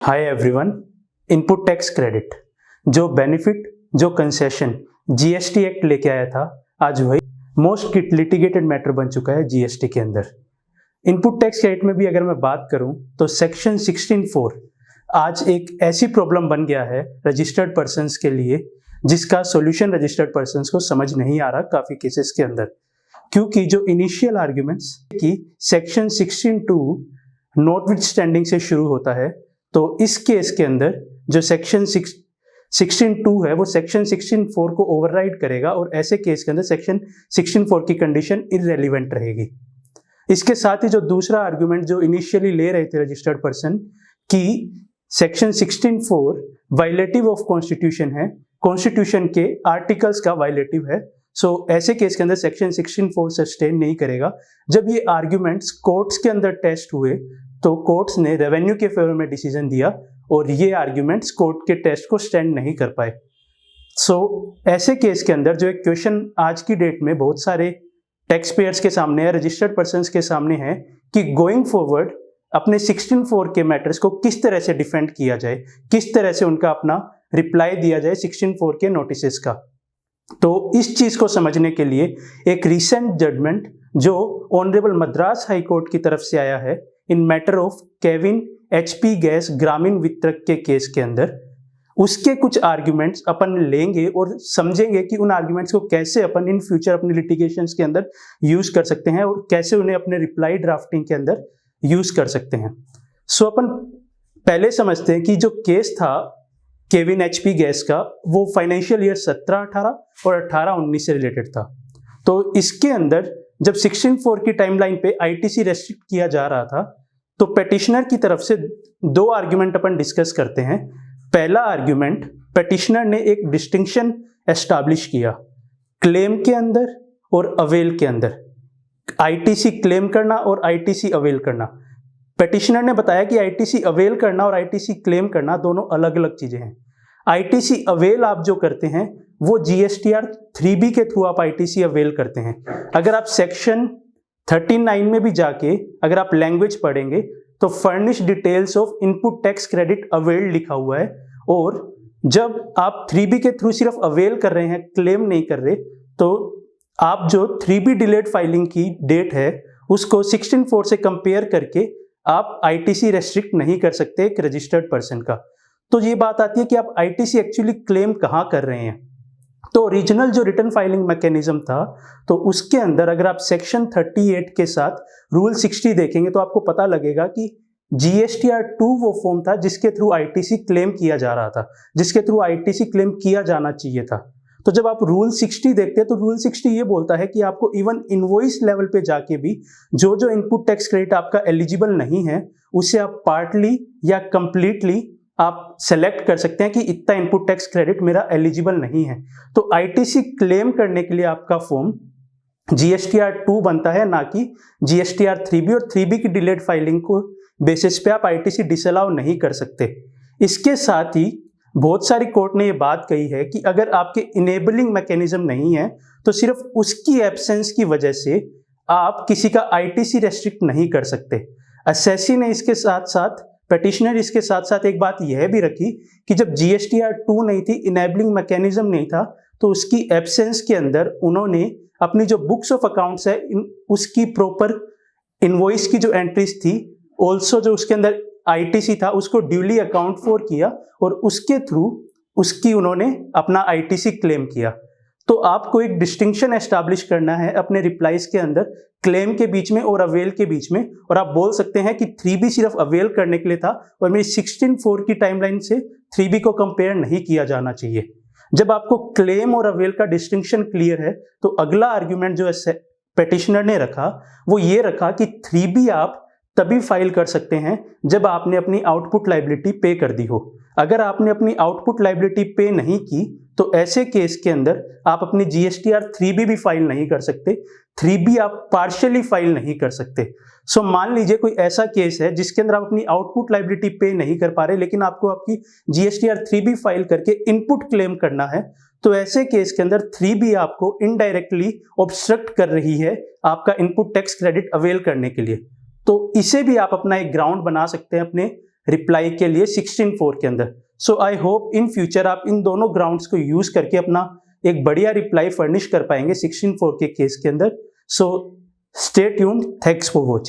Hi everyone. Input tax credit जो benefit जो concession GST act लेके आया था, आज वही मोस्ट लिटिगेटेड मैटर बन चुका है जीएसटी के अंदर। इनपुट टैक्स क्रेडिट में भी अगर मैं बात करूं तो सेक्शन 16(4) आज एक ऐसी प्रॉब्लम बन गया है रजिस्टर्ड पर्सन्स के लिए जिसका सॉल्यूशन रजिस्टर्ड पर्सन्स को समझ नहीं आ रहा काफी केसेस के अंदर, क्योंकि जो इनिशियल आर्ग्यूमेंट्स की सेक्शन 16(2) नॉटविथस्टैंडिंग से शुरू होता है, तो इस केस के अंदर जो सेक्शन 16(2) है वो सेक्शन 16(4) को ओवरराइड करेगा और ऐसे केस के अंदर सेक्शन 16(4) की कंडीशन इररेलेवेंट रहेगी। इसके साथ ही जो दूसरा आर्गुमेंट जो इनिशियली ले रहे थे रजिस्टर्ड पर्सन की सेक्शन 16(4) वायलेटिव ऑफ कॉन्स्टिट्यूशन है, कॉन्स्टिट्यूशन के आर्टिकल्स का वायलेटिव है, सो ऐसे केस के अंदर सेक्शन 16(4) सस्टेन नहीं करेगा। जब ये आर्ग्यूमेंट्स कोर्ट्स के अंदर टेस्ट हुए तो कोर्ट्स ने रेवेन्यू के फेवर में डिसीजन दिया और ये आर्ग्यूमेंट्स कोर्ट के टेस्ट को स्टैंड नहीं कर पाए। सो ऐसे केस के अंदर जो एक क्वेश्चन आज की डेट में बहुत सारे टैक्स पेयर्स के सामने है, रजिस्टर्ड पर्सन्स के सामने है कि गोइंग फॉरवर्ड अपने 16(4) के मैटर्स को किस तरह से डिफेंड किया जाए, किस तरह से उनका अपना रिप्लाई दिया जाए 16(4) के नोटिसेस का। तो इस चीज को समझने के लिए एक रिसेंट जजमेंट जो ऑनरेबल मद्रास हाई कोर्ट की तरफ से आया है इन matter of Kevin HP gas ग्रामीण वितरक के केस के अंदर, उसके कुछ आर्ग्यूमेंट्स अपन लेंगे और समझेंगे कि उन आर्ग्यूमेंट्स को कैसे अपन इन फ्यूचर अपने लिटिगेशंस के अंदर यूज कर सकते हैं और कैसे उन्हें अपने रिप्लाई ड्राफ्टिंग के अंदर यूज कर सकते हैं। सो अपन पहले समझते हैं कि जो केस था केविन एचपी गैस का वो फाइनेंशियल ईयर 17-18 और 18-19 से रिलेटेड था। तो इसके अंदर जब 16(4) की टाइमलाइन पे आईटीसी रेस्ट्रिक्ट किया जा रहा था तो पेटिशनर की तरफ से दो आर्ग्यूमेंट अपन डिस्कस करते हैं। पहला आर्ग्यूमेंट, पेटिशनर ने एक डिस्टिंक्शन एस्टैब्लिश किया क्लेम के अंदर और अवेल के अंदर, आईटीसी क्लेम करना और आईटीसी अवेल करना। पेटिशनर ने बताया कि आईटीसी अवेल करना और आईटीसी क्लेम करना दोनों अलग अलग चीजें हैं। आईटीसी अवेल आप जो करते हैं वो जीएसटीआर 3B के थ्रू आप आईटीसी अवेल करते हैं। अगर आप सेक्शन 39 में भी जाके अगर आप लैंग्वेज पढ़ेंगे तो furnish details of input tax credit availed लिखा हुआ है, और जब आप 3B के थ्रू सिर्फ अवेल कर रहे हैं, क्लेम नहीं कर रहे, तो आप जो 3B डिलेड फाइलिंग की डेट है उसको 16(4) से कंपेयर करके आप आईटीसी रेस्ट्रिक्ट नहीं कर सकते एक रजिस्टर्ड पर्सन का। तो ये बात आती है कि आप आईटीसी एक्चुअली क्लेम कहाँ कर रहे हैं। तो ओरिजिनल जो रिटर्न फाइलिंग मैकेनिज्म था तो उसके अंदर अगर आप सेक्शन 38 के साथ रूल 60 देखेंगे तो आपको पता लगेगा कि जीएसटीआर 2 वो फॉर्म था जिसके थ्रू आईटीसी क्लेम किया जा रहा था, जिसके थ्रू आईटीसी क्लेम किया जाना चाहिए था। तो जब आप रूल 60 देखते हैं तो रूल 60 ये बोलता है कि आपको इवन इनवॉइस लेवल पे जाके भी जो जो इनपुट टैक्स क्रेडिट आपका एलिजिबल नहीं है उसे आप पार्टली या कंप्लीटली आप सेलेक्ट कर सकते हैं कि इतना इनपुट टैक्स क्रेडिट मेरा एलिजिबल नहीं है। तो आईटीसी क्लेम करने के लिए आपका फॉर्म जीएसटीआर 2 बनता है, ना कि जीएसटीआर 3B, और 3B की डिलेड फाइलिंग को बेसिस पे आप आईटीसी डिसअलाउ नहीं कर सकते। इसके साथ ही बहुत सारी कोर्ट ने ये बात कही है कि अगर आपके इनेबलिंग मैकेनिज्म नहीं है तो सिर्फ उसकी एब्सेंस की वजह से आप किसी का आईटीसी रेस्ट्रिक्ट नहीं कर सकते। असेसी ने इसके साथ साथ पेटिशनर इसके साथ साथ एक बात यह भी रखी कि जब जीएसटीआर 2 नहीं थी, इनेबलिंग मैकेनिज्म नहीं था, तो उसकी एब्सेंस के अंदर उन्होंने अपनी जो बुक्स ऑफ अकाउंट्स है उसकी प्रॉपर इनवॉइस की जो एंट्रीज थी, ऑल्सो जो उसके अंदर आईटीसी था उसको ड्यूली अकाउंट फॉर किया और उसके थ्रू उसकी उन्होंने अपना आईटीसी क्लेम किया। तो आपको एक डिस्टिंक्शन एस्टैब्लिश करना है अपने रिप्लाईज के अंदर क्लेम के बीच में और अवेल के बीच में, और आप बोल सकते हैं कि 3B सिर्फ अवेल करने के लिए था और मेरी 16(4) की टाइमलाइन से 3B को कंपेयर नहीं किया जाना चाहिए। जब आपको क्लेम और अवेल का डिस्टिंक्शन क्लियर है तो अगला आर्ग्यूमेंट जो पेटिशनर ने रखा वो ये रखा कि 3B आप तभी फाइल कर सकते हैं जब आपने अपनी आउटपुट लायबिलिटी पे कर दी हो। अगर आपने अपनी आउटपुट लायबिलिटी पे नहीं की तो ऐसे केस के अंदर आप अपनी जीएसटीआर 3B भी फाइल नहीं कर सकते, 3B आप पार्शियली फाइल नहीं कर सकते। सो मान लीजिए कोई ऐसा केस है जिसके अंदर आप अपनी आउटपुट लायबिलिटी पे नहीं कर पा रहे लेकिन आपको आपकी जीएसटीआर 3B फाइल करके इनपुट क्लेम करना है, तो ऐसे केस के अंदर 3B आपको इनडायरेक्टली ऑब्स्ट्रक्ट कर रही है आपका इनपुट टैक्स क्रेडिट अवेल करने के लिए। तो इसे भी आप अपना एक ग्राउंड बना सकते हैं अपने रिप्लाई के लिए 16(4) के अंदर। सो आई होप इन फ्यूचर आप इन दोनों ग्राउंड्स को यूज करके अपना एक बढ़िया रिप्लाई फर्निश कर पाएंगे 16(4) के केस के अंदर। So stay tuned, thanks for watching.